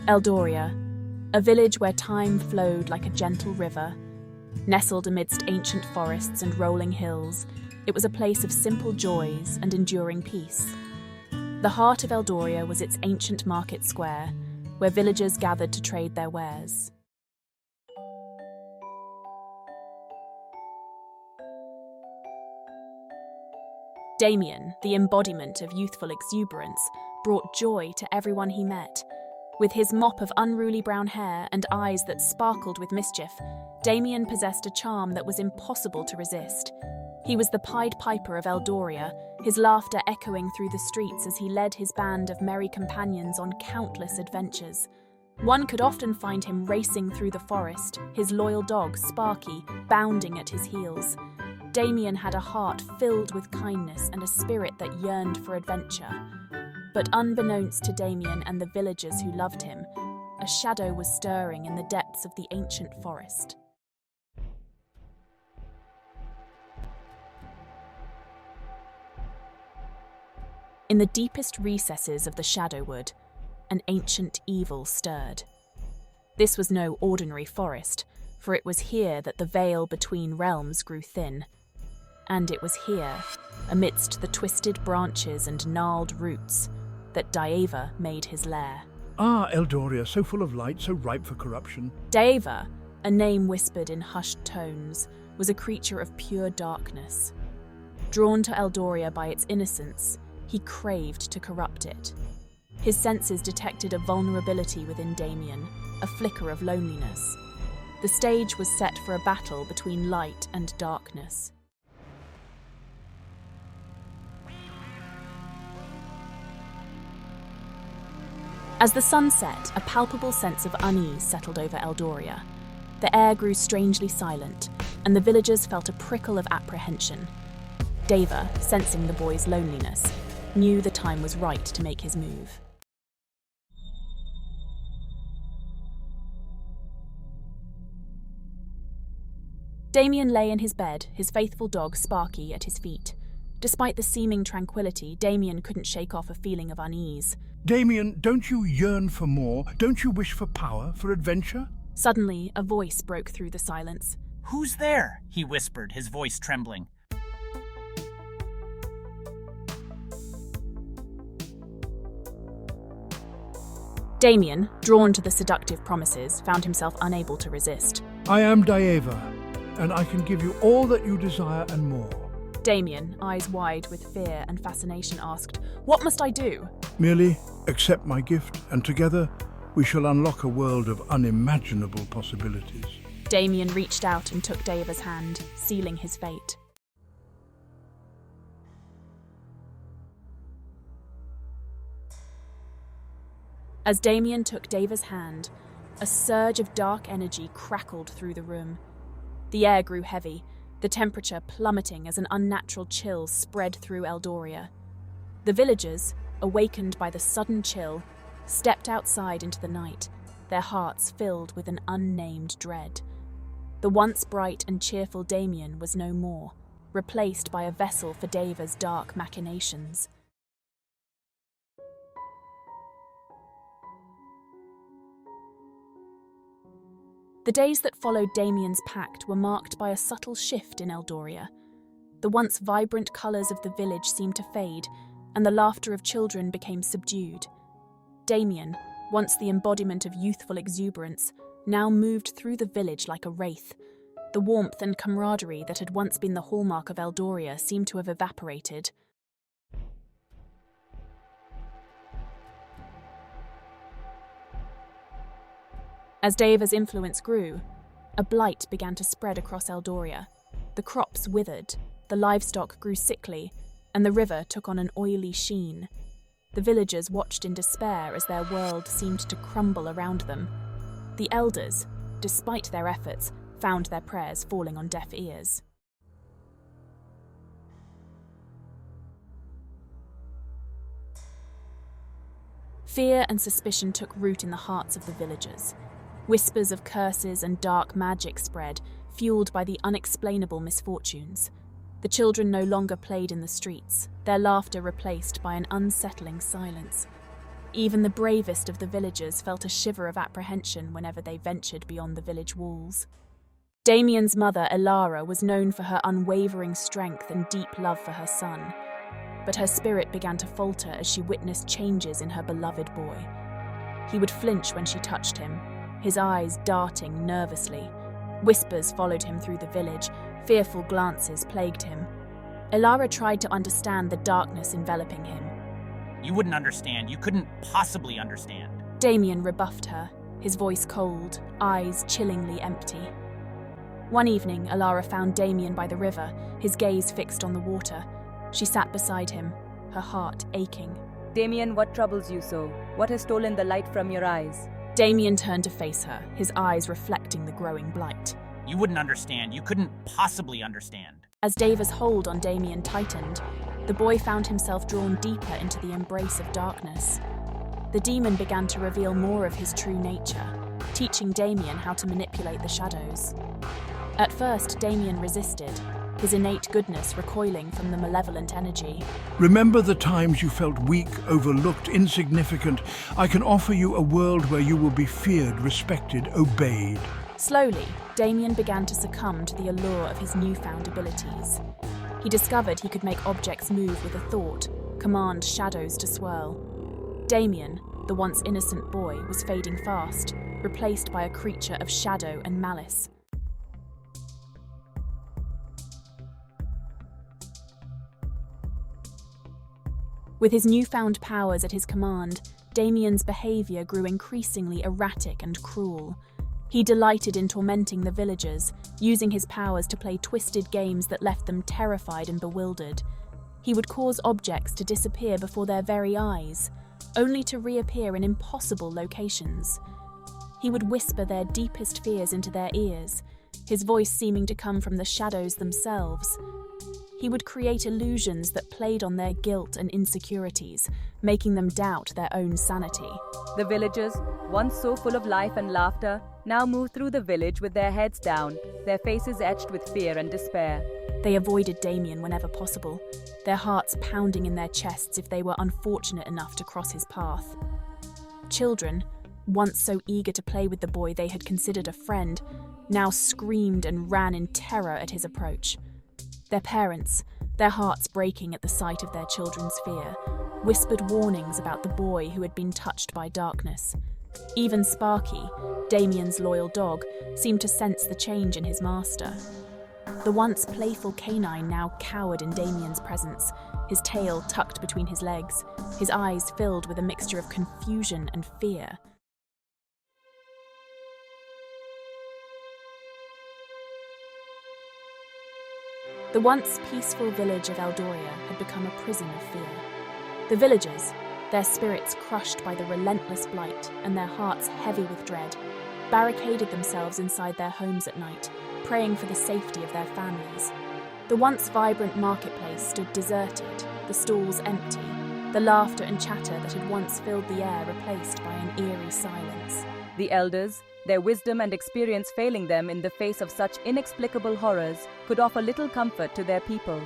Eldoria, a village where time flowed like a gentle river. Nestled amidst ancient forests and rolling hills, it was a place of simple joys and enduring peace. The heart of Eldoria was its ancient market square, where villagers gathered to trade their wares. Dameon, the embodiment of youthful exuberance, brought joy to everyone he met. With his mop of unruly brown hair and eyes that sparkled with mischief, Dameon possessed a charm that was impossible to resist. He was the Pied Piper of Eldoria, his laughter echoing through the streets as he led his band of merry companions on countless adventures. One could often find him racing through the forest, his loyal dog, Sparky, bounding at his heels. Dameon had a heart filled with kindness and a spirit that yearned for adventure. But unbeknownst to Dameon and the villagers who loved him, a shadow was stirring in the depths of the ancient forest. In the deepest recesses of the Shadowwood, an ancient evil stirred. This was no ordinary forest, for it was here that the veil between realms grew thin. And it was here, amidst the twisted branches and gnarled roots, that Daeva made his lair. Ah, Eldoria, so full of light, so ripe for corruption. Daeva, a name whispered in hushed tones, was a creature of pure darkness. Drawn to Eldoria by its innocence, he craved to corrupt it. His senses detected a vulnerability within Dameon, a flicker of loneliness. The stage was set for a battle between light and darkness. As the sun set, a palpable sense of unease settled over Eldoria. The air grew strangely silent, and the villagers felt a prickle of apprehension. Daeva, sensing the boy's loneliness, knew the time was right to make his move. Dameon lay in his bed, his faithful dog Sparky at his feet. Despite the seeming tranquility, Dameon couldn't shake off a feeling of unease. Dameon, don't you yearn for more? Don't you wish for power, for adventure? Suddenly, a voice broke through the silence. "Who's there?" he whispered, his voice trembling. Dameon, drawn to the seductive promises, found himself unable to resist. I am Daeva, and I can give you all that you desire and more. Dameon, eyes wide with fear and fascination, asked, "What must I do?" Merely accept my gift, and together we shall unlock a world of unimaginable possibilities. Dameon reached out and took Daeva's hand, sealing his fate. As Dameon took Daeva's hand, a surge of dark energy crackled through the room. The air grew heavy, the temperature plummeting as an unnatural chill spread through Eldoria. The villagers, awakened by the sudden chill, stepped outside into the night, their hearts filled with an unnamed dread. The once bright and cheerful Dameon was no more, replaced by a vessel for Daeva's dark machinations. The days that followed Dameon's pact were marked by a subtle shift in Eldoria. The once vibrant colours of the village seemed to fade, and the laughter of children became subdued. Dameon, once the embodiment of youthful exuberance, now moved through the village like a wraith. The warmth and camaraderie that had once been the hallmark of Eldoria seemed to have evaporated. As Daeva's influence grew, a blight began to spread across Eldoria. The crops withered, the livestock grew sickly, and the river took on an oily sheen. The villagers watched in despair as their world seemed to crumble around them. The elders, despite their efforts, found their prayers falling on deaf ears. Fear and suspicion took root in the hearts of the villagers. Whispers of curses and dark magic spread, fueled by the unexplainable misfortunes. The children no longer played in the streets, their laughter replaced by an unsettling silence. Even the bravest of the villagers felt a shiver of apprehension whenever they ventured beyond the village walls. Dameon's mother, Eldoria, was known for her unwavering strength and deep love for her son, but her spirit began to falter as she witnessed changes in her beloved boy. He would flinch when she touched him, his eyes darting nervously. Whispers followed him through the village, fearful glances plagued him. Eldoria tried to understand the darkness enveloping him. You wouldn't understand. You couldn't possibly understand. Dameon rebuffed her, his voice cold, eyes chillingly empty. One evening, Eldoria found Dameon by the river, his gaze fixed on the water. She sat beside him, her heart aching. Dameon, what troubles you so? What has stolen the light from your eyes? Dameon turned to face her, his eyes reflecting the growing blight. You wouldn't understand. You couldn't possibly understand. As Daeva's hold on Dameon tightened, the boy found himself drawn deeper into the embrace of darkness. The demon began to reveal more of his true nature, teaching Dameon how to manipulate the shadows. At first, Dameon resisted, his innate goodness recoiling from the malevolent energy. Remember the times you felt weak, overlooked, insignificant. I can offer you a world where you will be feared, respected, obeyed. Slowly, Dameon began to succumb to the allure of his newfound abilities. He discovered he could make objects move with a thought, command shadows to swirl. Dameon, the once innocent boy, was fading fast, replaced by a creature of shadow and malice. With his newfound powers at his command, Dameon's behavior grew increasingly erratic and cruel. He delighted in tormenting the villagers, using his powers to play twisted games that left them terrified and bewildered. He would cause objects to disappear before their very eyes, only to reappear in impossible locations. He would whisper their deepest fears into their ears, his voice seeming to come from the shadows themselves. He would create illusions that played on their guilt and insecurities, making them doubt their own sanity. The villagers, once so full of life and laughter, now moved through the village with their heads down, their faces etched with fear and despair. They avoided Dameon whenever possible, their hearts pounding in their chests if they were unfortunate enough to cross his path. Children, once so eager to play with the boy they had considered a friend, now screamed and ran in terror at his approach. Their parents, their hearts breaking at the sight of their children's fear, whispered warnings about the boy who had been touched by darkness. Even Sparky, Dameon's loyal dog, seemed to sense the change in his master. The once playful canine now cowered in Dameon's presence, his tail tucked between his legs, his eyes filled with a mixture of confusion and fear. The once peaceful village of Eldoria had become a prison of fear. The villagers, their spirits crushed by the relentless blight and their hearts heavy with dread, barricaded themselves inside their homes at night, praying for the safety of their families. The once vibrant marketplace stood deserted, the stalls empty, the laughter and chatter that had once filled the air replaced by an eerie silence. The elders, their wisdom and experience failing them in the face of such inexplicable horrors, could offer little comfort to their people.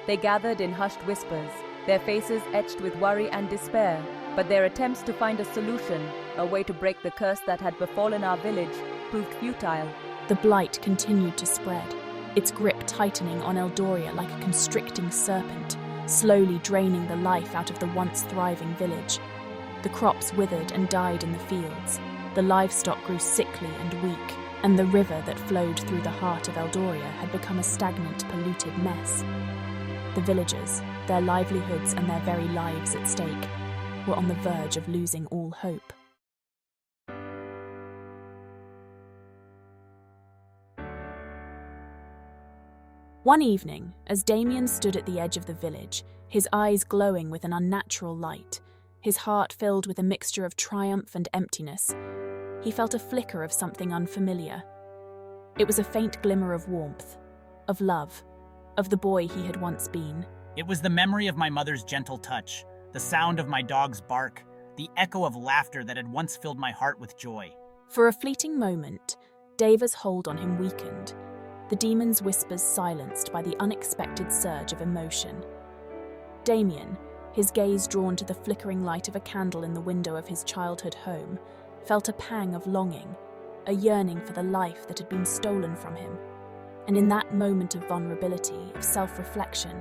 They gathered in hushed whispers, their faces etched with worry and despair, but their attempts to find a solution, a way to break the curse that had befallen our village, proved futile. The blight continued to spread, its grip tightening on Eldoria like a constricting serpent, slowly draining the life out of the once thriving village. The crops withered and died in the fields. The livestock grew sickly and weak, and the river that flowed through the heart of Eldoria had become a stagnant, polluted mess. The villagers, their livelihoods and their very lives at stake, were on the verge of losing all hope. One evening, as Dameon stood at the edge of the village, his eyes glowing with an unnatural light, his heart filled with a mixture of triumph and emptiness, he felt a flicker of something unfamiliar. It was a faint glimmer of warmth, of love, of the boy he had once been. It was the memory of my mother's gentle touch, the sound of my dog's bark, the echo of laughter that had once filled my heart with joy. For a fleeting moment, Daeva's hold on him weakened, the demon's whispers silenced by the unexpected surge of emotion. Dameon, his gaze drawn to the flickering light of a candle in the window of his childhood home, felt a pang of longing, a yearning for the life that had been stolen from him. And in that moment of vulnerability, of self-reflection,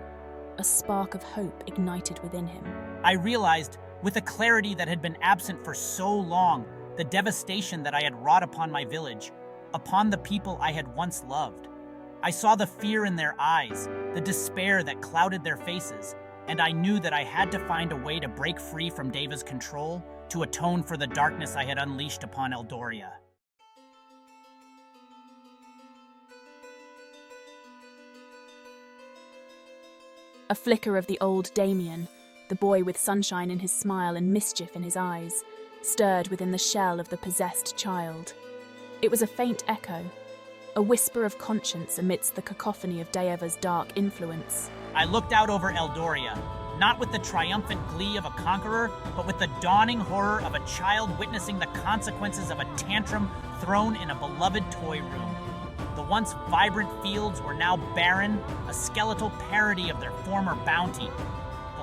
a spark of hope ignited within him. I realized, with a clarity that had been absent for so long, the devastation that I had wrought upon my village, upon the people I had once loved. I saw the fear in their eyes, the despair that clouded their faces, and I knew that I had to find a way to break free from Daeva's control, to atone for the darkness I had unleashed upon Eldoria. A flicker of the old Dameon, the boy with sunshine in his smile and mischief in his eyes, stirred within the shell of the possessed child. It was a faint echo, a whisper of conscience amidst the cacophony of Daeva's dark influence. I looked out over Eldoria, not with the triumphant glee of a conqueror, but with the dawning horror of a child witnessing the consequences of a tantrum thrown in a beloved toy room. The once vibrant fields were now barren, a skeletal parody of their former bounty.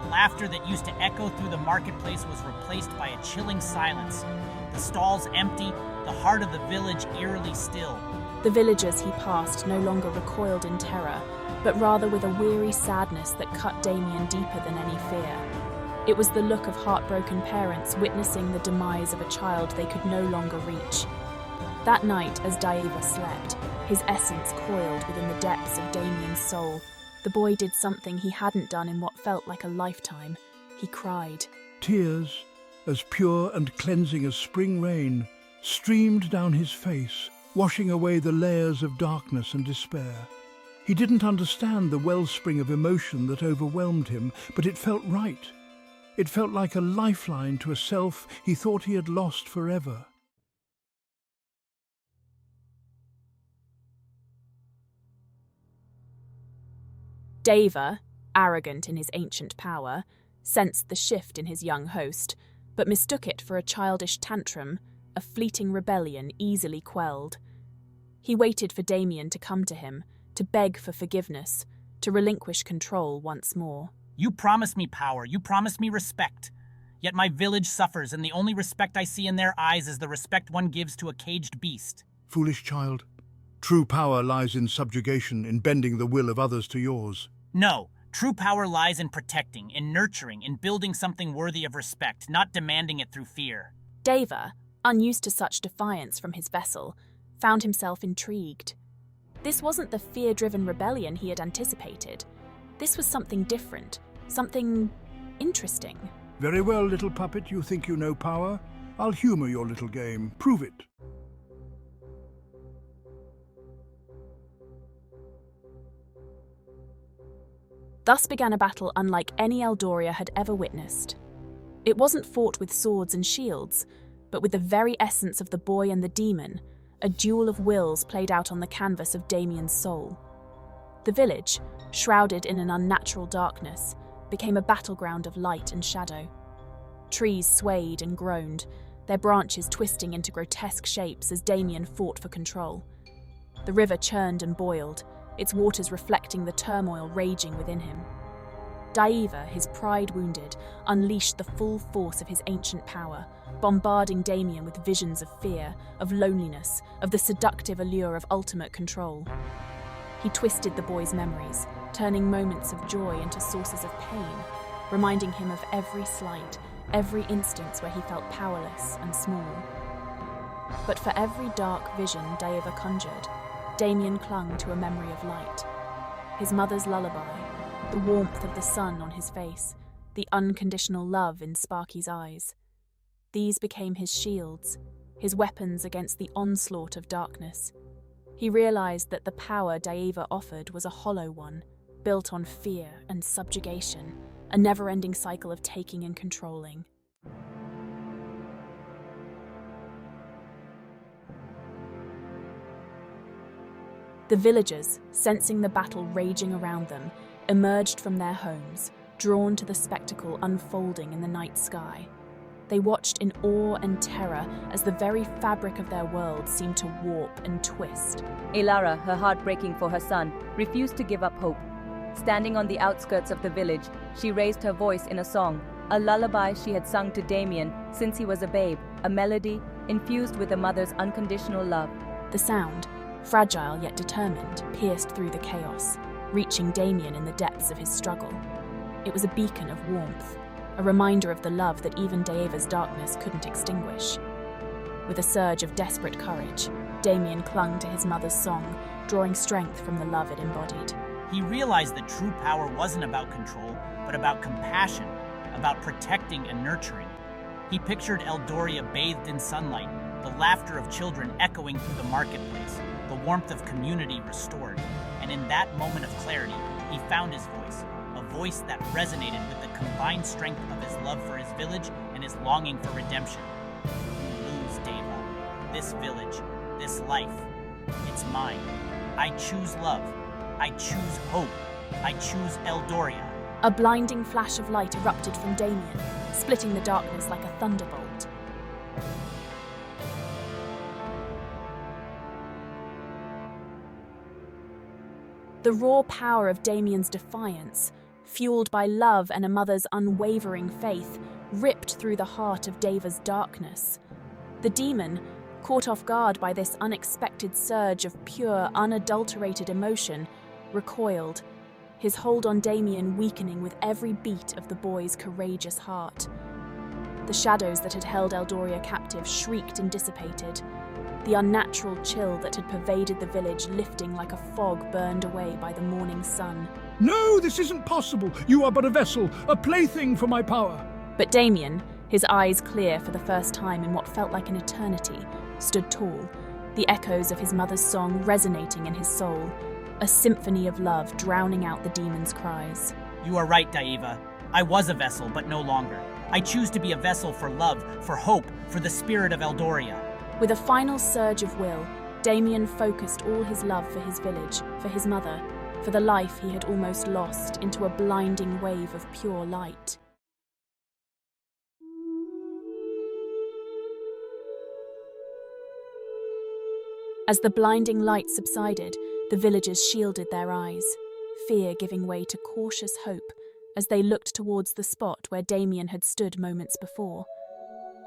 The laughter that used to echo through the marketplace was replaced by a chilling silence. The stalls empty, the heart of the village eerily still. The villagers he passed no longer recoiled in terror, but rather with a weary sadness that cut Dameon deeper than any fear. It was the look of heartbroken parents witnessing the demise of a child they could no longer reach. That night, as Daeva slept, his essence coiled within the depths of Dameon's soul. The boy did something he hadn't done in what felt like a lifetime. He cried. Tears, as pure and cleansing as spring rain, streamed down his face, washing away the layers of darkness and despair. He didn't understand the wellspring of emotion that overwhelmed him, but it felt right. It felt like a lifeline to a self he thought he had lost forever. Daeva, arrogant in his ancient power, sensed the shift in his young host, but mistook it for a childish tantrum, a fleeting rebellion easily quelled. He waited for Dameon to come to him, to beg for forgiveness, to relinquish control once more. You promised me power, you promised me respect. Yet my village suffers, and the only respect I see in their eyes is the respect one gives to a caged beast. Foolish child, true power lies in subjugation, in bending the will of others to yours. No, true power lies in protecting, in nurturing, in building something worthy of respect, not demanding it through fear. Daeva, unused to such defiance from his vessel, found himself intrigued. This wasn't the fear-driven rebellion he had anticipated. This was something different, something interesting. Very well, little puppet, you think you know power? I'll humor your little game. Prove it. Thus began a battle unlike any Eldoria had ever witnessed. It wasn't fought with swords and shields, but with the very essence of the boy and the demon, a duel of wills played out on the canvas of Dameon's soul. The village, shrouded in an unnatural darkness, became a battleground of light and shadow. Trees swayed and groaned, their branches twisting into grotesque shapes as Dameon fought for control. The river churned and boiled, its waters reflecting the turmoil raging within him. Daeva, his pride wounded, unleashed the full force of his ancient power, bombarding Dameon with visions of fear, of loneliness, of the seductive allure of ultimate control. He twisted the boy's memories, turning moments of joy into sources of pain, reminding him of every slight, every instance where he felt powerless and small. But for every dark vision Daeva conjured, Dameon clung to a memory of light. His mother's lullaby, the warmth of the sun on his face, the unconditional love in Sparky's eyes. These became his shields, his weapons against the onslaught of darkness. He realized that the power Daeva offered was a hollow one, built on fear and subjugation, a never-ending cycle of taking and controlling. The villagers, sensing the battle raging around them, emerged from their homes, drawn to the spectacle unfolding in the night sky. They watched in awe and terror as the very fabric of their world seemed to warp and twist. Elara, her heart breaking for her son, refused to give up hope. Standing on the outskirts of the village, she raised her voice in a song, a lullaby she had sung to Dameon since he was a babe, a melody infused with a mother's unconditional love. The sound, fragile yet determined, pierced through the chaos, reaching Dameon in the depths of his struggle. It was a beacon of warmth, a reminder of the love that even Daeva's darkness couldn't extinguish. With a surge of desperate courage, Dameon clung to his mother's song, drawing strength from the love it embodied. He realized that true power wasn't about control, but about compassion, about protecting and nurturing. He pictured Eldoria bathed in sunlight, the laughter of children echoing through the marketplace, the warmth of community restored. And in that moment of clarity, he found his voice, a voice that resonated with the combined strength of his love for his village and his longing for redemption. You lose, Daeva. This village, this life, it's mine. I choose love. I choose hope. I choose Eldoria. A blinding flash of light erupted from Dameon, splitting the darkness like a thunderbolt. The raw power of Dameon's defiance, fueled by love and a mother's unwavering faith, ripped through the heart of Daeva's darkness. The demon, caught off guard by this unexpected surge of pure, unadulterated emotion, recoiled, his hold on Dameon weakening with every beat of the boy's courageous heart. The shadows that had held Eldoria captive shrieked and dissipated, the unnatural chill that had pervaded the village lifting like a fog burned away by the morning sun. No, this isn't possible. You are but a vessel, a plaything for my power. But Dameon, his eyes clear for the first time in what felt like an eternity, stood tall, the echoes of his mother's song resonating in his soul, a symphony of love drowning out the demon's cries. You are right, Daeva. I was a vessel, but no longer. I choose to be a vessel for love, for hope, for the spirit of Eldoria. With a final surge of will, Dameon focused all his love for his village, for his mother, for the life he had almost lost, into a blinding wave of pure light. As the blinding light subsided, the villagers shielded their eyes, fear giving way to cautious hope as they looked towards the spot where Dameon had stood moments before.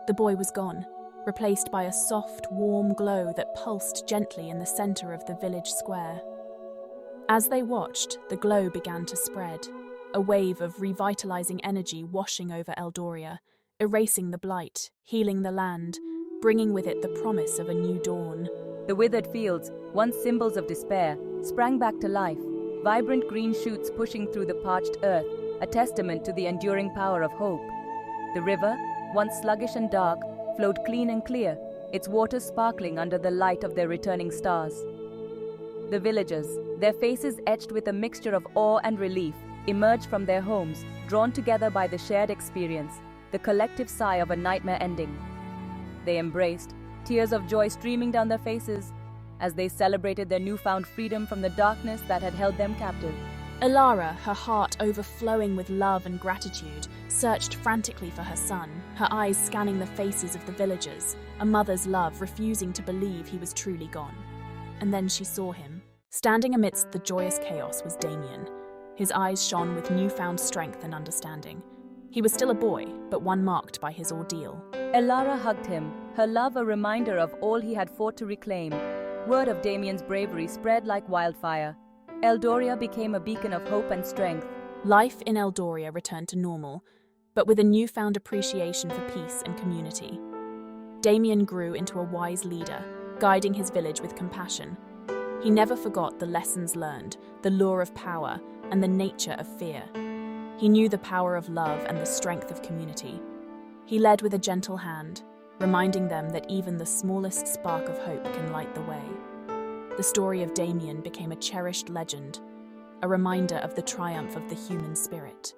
The boy was gone, replaced by a soft, warm glow that pulsed gently in the center of the village square. As they watched, the glow began to spread, a wave of revitalizing energy washing over Eldoria, erasing the blight, healing the land, bringing with it the promise of a new dawn. The withered fields, once symbols of despair, sprang back to life, vibrant green shoots pushing through the parched earth, a testament to the enduring power of hope. The river, once sluggish and dark, flowed clean and clear, its waters sparkling under the light of their returning stars. The villagers, their faces etched with a mixture of awe and relief, emerged from their homes, drawn together by the shared experience, the collective sigh of a nightmare ending. They embraced, tears of joy streaming down their faces, as they celebrated their newfound freedom from the darkness that had held them captive. Elara, her heart overflowing with love and gratitude, searched frantically for her son, her eyes scanning the faces of the villagers, a mother's love refusing to believe he was truly gone. And then she saw him. Standing amidst the joyous chaos was Dameon. His eyes shone with newfound strength and understanding. He was still a boy, but one marked by his ordeal. Elara hugged him, her love a reminder of all he had fought to reclaim. Word of Dameon's bravery spread like wildfire. Eldoria became a beacon of hope and strength. Life in Eldoria returned to normal, but with a newfound appreciation for peace and community. Dameon grew into a wise leader, guiding his village with compassion. He never forgot the lessons learned, the lure of power, and the nature of fear. He knew the power of love and the strength of community. He led with a gentle hand, reminding them that even the smallest spark of hope can light the way. The story of Dameon became a cherished legend, a reminder of the triumph of the human spirit.